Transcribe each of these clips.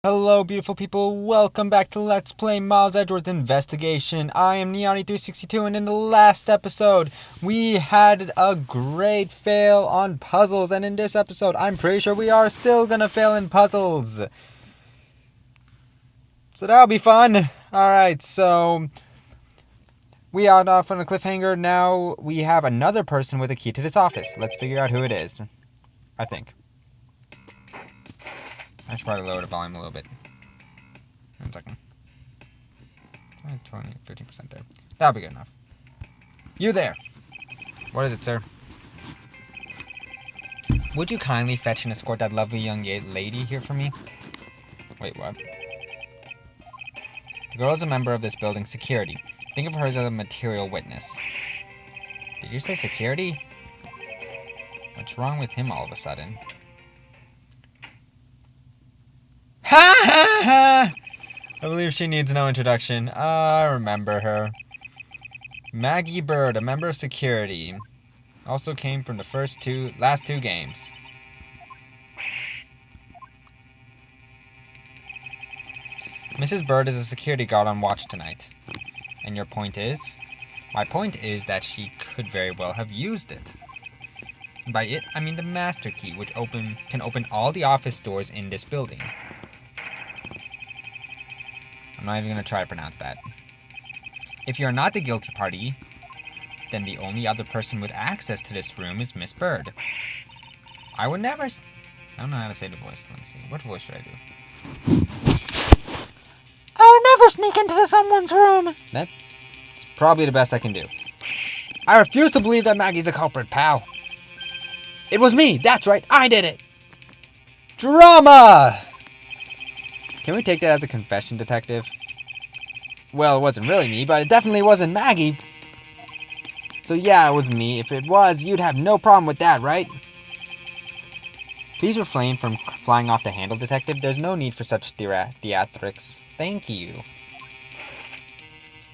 Hello beautiful people, welcome back to Let's Play Miles Edgeworth Investigation. I am Neoni362 and in the last episode we had a great fail on puzzles, and in this episode I'm pretty sure we are still gonna fail in puzzles. So that'll be fun. Alright, so we are off on a cliffhanger. Now we have another person with a key to this office. Let's figure out who it is. I think. I should probably lower the volume a little bit. 1 second. 20, 15% there. That'll be good enough. You there! What is it, sir? Would you kindly fetch and escort that lovely young lady here for me? Wait, what? The girl is a member of this building's security. Think of her as a material witness. Did you say security? What's wrong with him all of a sudden? Ha ha ha! I believe she needs no introduction. I remember her. Maggey Bird, a member of security. Also came from the last two games. Mrs. Bird is a security guard on watch tonight. And your point is? My point is that she could very well have used it. By it, I mean the master key, which can open all the office doors in this building. I'm not even going to try to pronounce that. If you're not the guilty party, then the only other person with access to this room is Miss Bird. I would never... I don't know how to say the voice. Let me see. What voice should I do? I would never sneak into someone's room. That's probably the best I can do. I refuse to believe that Maggie's the culprit, pal. It was me. That's right. I did it. Drama! Can we take that as a confession, detective? Well, it wasn't really me, but it definitely wasn't Maggey. So yeah, it was me. If it was, you'd have no problem with that, right? Please refrain from flying off the handle, detective. There's no need for such theatrics. Thank you.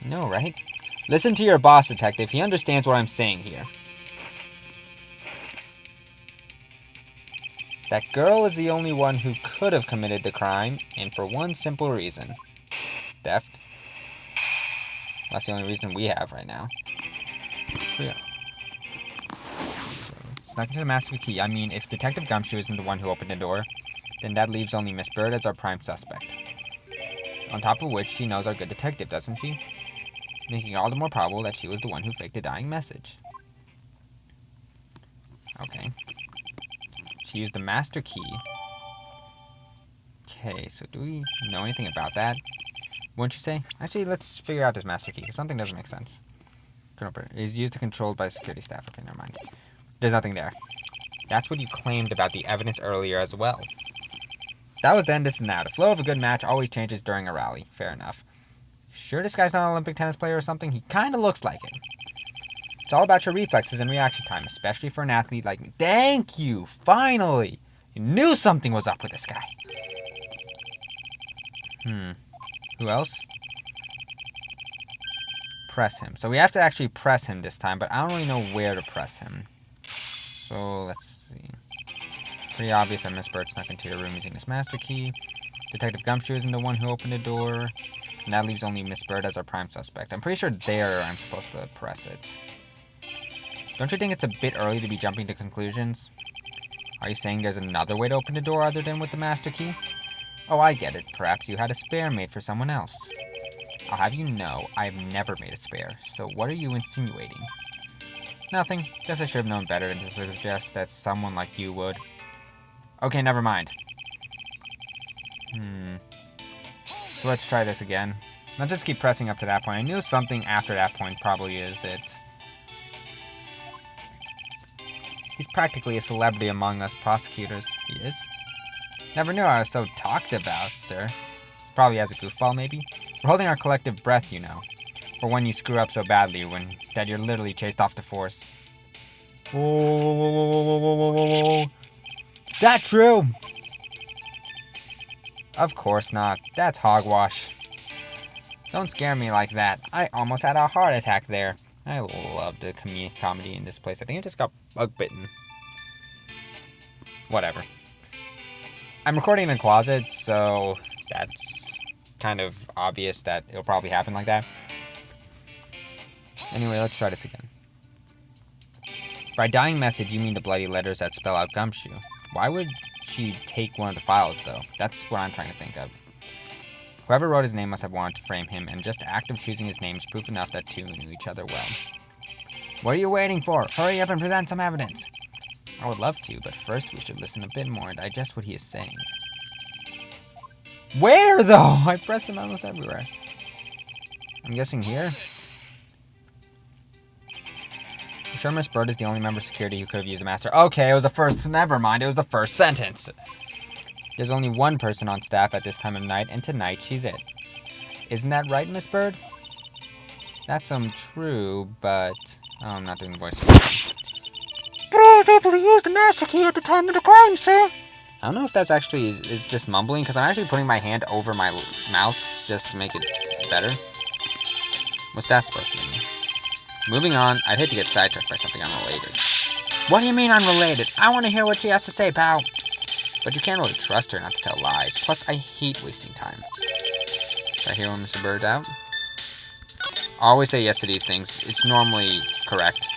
No, right? Listen to your boss, detective. He understands what I'm saying here. That girl is the only one who could have committed the crime, and for one simple reason. Theft. That's the only reason we have right now. Yeah. Snuck into the master key. I mean, if Detective Gumshoe isn't the one who opened the door, then that leaves only Miss Bird as our prime suspect. On top of which, she knows our good detective, doesn't she? Making it all the more probable that she was the one who faked the dying message. Okay. She used the master key. Okay, so do we know anything about that? Wouldn't you say? Actually, let's figure out this master key, because something doesn't make sense. It is used and controlled by security staff. Okay, never mind. There's nothing there. That's what you claimed about the evidence earlier as well. That was then, this is now. The flow of a good match always changes during a rally. Fair enough. Sure this guy's not an Olympic tennis player or something? He kind of looks like it. It's all about your reflexes and reaction time, especially for an athlete like me. Thank you! Finally! You knew something was up with this guy. Who else? Press him. So we have to actually press him this time, but I don't really know where to press him. So let's see. Pretty obvious that Miss Bird snuck into your room using this master key. Detective Gumshoe isn't the one who opened the door. And that leaves only Miss Bird as our prime suspect. I'm pretty sure there I'm supposed to press it. Don't you think it's a bit early to be jumping to conclusions? Are you saying there's another way to open the door other than with the master key? Oh, I get it. Perhaps you had a spare made for someone else. I'll have you know, I've never made a spare. So what are you insinuating? Nothing. Guess I should have known better than to suggest that someone like you would. Okay, never mind. So let's try this again. I'll just keep pressing up to that point. I knew something after that point probably is it. He's practically a celebrity among us prosecutors. He is? Never knew I was so talked about, sir. He probably has a goofball, maybe? We're holding our collective breath, you know. For when you screw up so badly, that you're literally chased off the force. Whoa. Is that true? Of course not. That's hogwash. Don't scare me like that. I almost had a heart attack there. I love the comedy in this place. I think I just got bug bitten. Whatever. I'm recording in a closet, so that's kind of obvious that it'll probably happen like that. Anyway, let's try this again. By dying message, you mean the bloody letters that spell out Gumshoe. Why would she take one of the files, though? That's what I'm trying to think of. Whoever wrote his name must have wanted to frame him, and just the act of choosing his name is proof enough that two knew each other well. What are you waiting for? Hurry up and present some evidence. I would love to, but first we should listen a bit more and digest what he is saying. Where, though? I pressed him almost everywhere. I'm guessing here? I'm sure Miss Bird is the only member of security who could have used the master. Okay, it was the first. Never mind, it was the first sentence. There's only one person on staff at this time of night, and tonight she's it. Isn't that right, Miss Bird? That's true, but I'm not doing the voice. But I was able to use the master key at the time of the crime, sir. I don't know if that's actually is just mumbling, because I'm actually putting my hand over my mouth just to make it better. What's that supposed to mean? Moving on, I'd hate to get sidetracked by something unrelated. What do you mean unrelated? I want to hear what she has to say, pal. But you can't really trust her not to tell lies. Plus, I hate wasting time. Should I hear when Mr. Bird's out? I always say yes to these things. It's normally correct.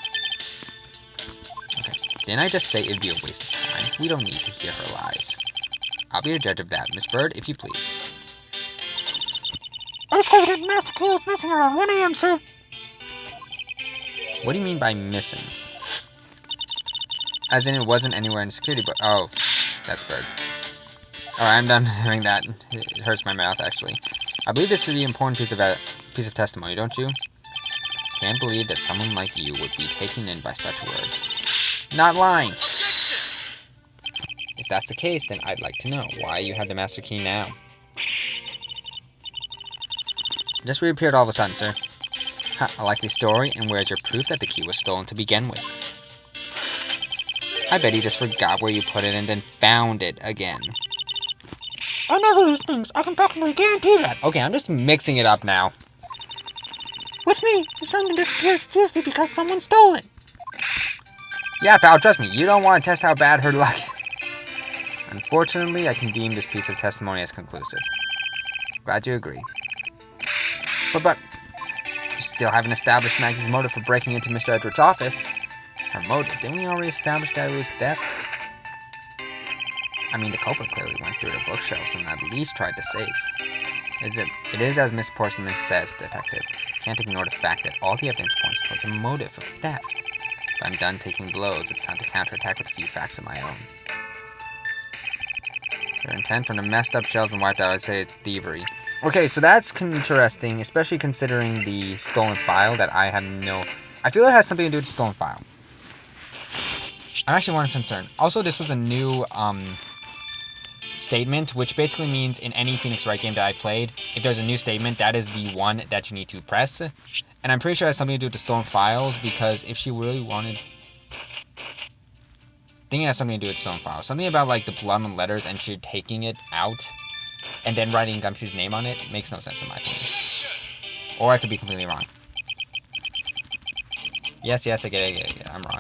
Okay. Didn't I just say it'd be a waste of time? We don't need to hear her lies. I'll be a judge of that. Miss Bird, if you please. I discovered that the master key was missing around 1 a.m., sir. What do you mean by missing? As in it wasn't anywhere in the security book. Oh, that's Bird. Alright, I'm done doing that. It hurts my mouth, actually. I believe this to be an important piece of testimony, don't you? Can't believe that someone like you would be taken in by such words. Not lying! If that's the case, then I'd like to know why you have the master key now. It just reappeared all of a sudden, sir. Ha, a likely story, and where's your proof that the key was stolen to begin with? I bet you just forgot where you put it and then found it again. I never lose things. I can practically guarantee that. Okay, I'm just mixing it up now. With me, if something disappears, it's usually because someone stole it. Yeah, pal, trust me, you don't want to test how bad her luck is. Unfortunately, I can deem this piece of testimony as conclusive. Glad you agree. But, you still haven't established Maggie's motive for breaking into Mr. Edgeworth's office. Her motive? Didn't we already establish that it was theft? I mean, the culprit clearly went through the bookshelves and at least tried the safe. It is as Miss Porcelain says, Detective. Can't ignore the fact that all the evidence points towards a motive for theft. If I'm done taking blows, it's time to counterattack with a few facts of my own. Their intent from the messed up shelves and wiped out, I'd say it's thievery. Okay, so that's interesting, especially considering the stolen file that I have no... I feel it has something to do with the stolen file. I'm actually more concerned. Also, this was a new statement, which basically means in any Phoenix Wright game that I played, if there's a new statement, that is the one that you need to press. And I'm pretty sure it has something to do with the stolen files, because if she really wanted... I think it has something to do with stolen files. Something about, like, the blood on letters and she taking it out and then writing Gumshoe's name on it makes no sense in my opinion. Or I could be completely wrong. Yes, I get it. I'm wrong.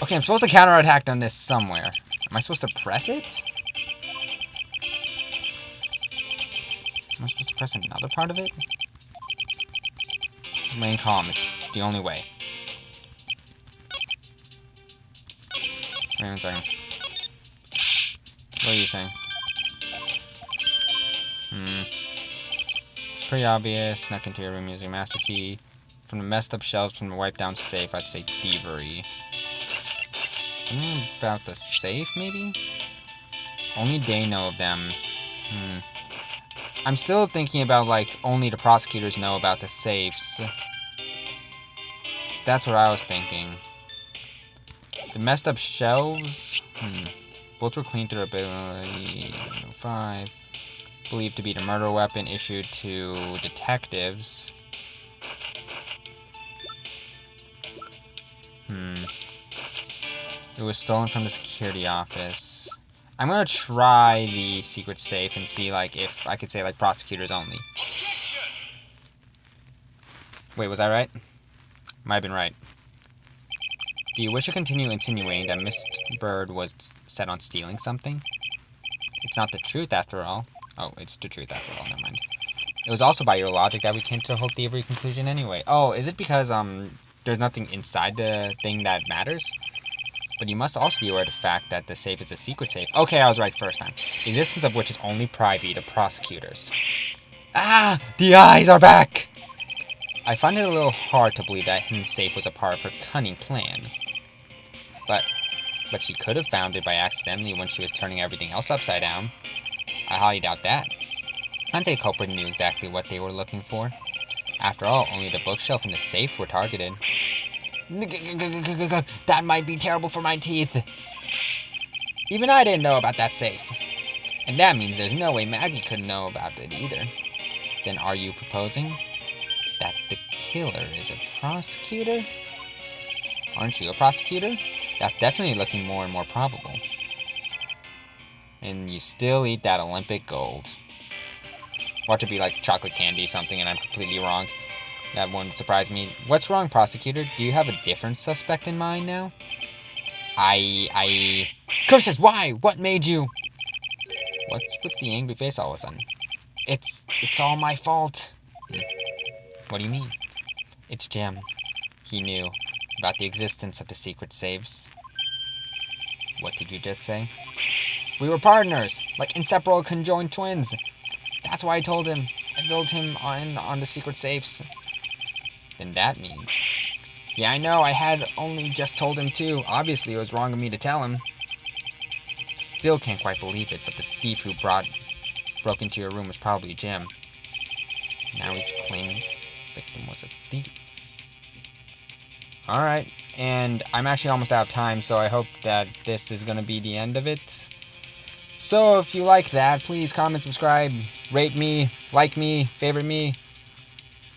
Okay, I'm supposed to counterattack on this somewhere. Am I supposed to press it? Am I supposed to press another part of it? Remain calm, it's the only way. Wait 1 second. What are you saying? It's pretty obvious. Snuck into your room using a master key. From the messed up shelves from the wiped down safe, I'd say thievery. Something about the safe, maybe? Only they know of them. I'm still thinking about, like, only the prosecutors know about the safes. That's what I was thinking. The messed up shelves? Bullets were cleaned through ability 5. Believed to be the murder weapon issued to detectives. It was stolen from the security office. I'm gonna try the secret safe and see, like, if I could say, like, prosecutors only. Wait, was I right? Might have been right. Do you wish to continue insinuating that Miss Bird was set on stealing something? It's not the truth after all. Oh, it's the truth after all, never mind. It was also by your logic that we came to the whole thievery conclusion anyway. Oh, is it because, there's nothing inside the thing that matters? But you must also be aware of the fact that the safe is a secret safe. Okay, I was right first time. The existence of which is only private to prosecutors. Ah! The eyes are back! I find it a little hard to believe that hidden safe was a part of her cunning plan. But she could have found it by accidentally when she was turning everything else upside down. I highly doubt that. I'd say culprit knew exactly what they were looking for. After all, only the bookshelf and the safe were targeted. That might be terrible for my teeth. Even I didn't know about that safe. And that means there's no way Maggey could know about it either. Then are you proposing that the killer is a prosecutor? Aren't you a prosecutor? That's definitely looking more and more probable. And you still eat that Olympic gold. Watch it be like chocolate candy something and I'm completely wrong. That wouldn't surprise me. What's wrong, prosecutor? Do you have a different suspect in mind now? Curses, why? What made you? What's with the angry face all of a sudden? It's all my fault. What do you mean? It's Jim. He knew about the existence of the secret safes. What did you just say? We were partners, like inseparable conjoined twins. That's why I told him. I billed him on the secret safes. Then that means... Yeah, I know, I had only just told him too. Obviously, it was wrong of me to tell him. Still can't quite believe it, but the thief who broke into your room was probably Jim. Now he's claiming the victim was a thief. Alright, and I'm actually almost out of time, so I hope that this is going to be the end of it. So if you like that, please comment, subscribe, rate me, like me, favorite me.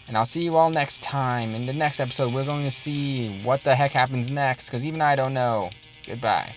And I'll see you all next time. In the next episode, we're going to see what the heck happens next, because even I don't know. Goodbye.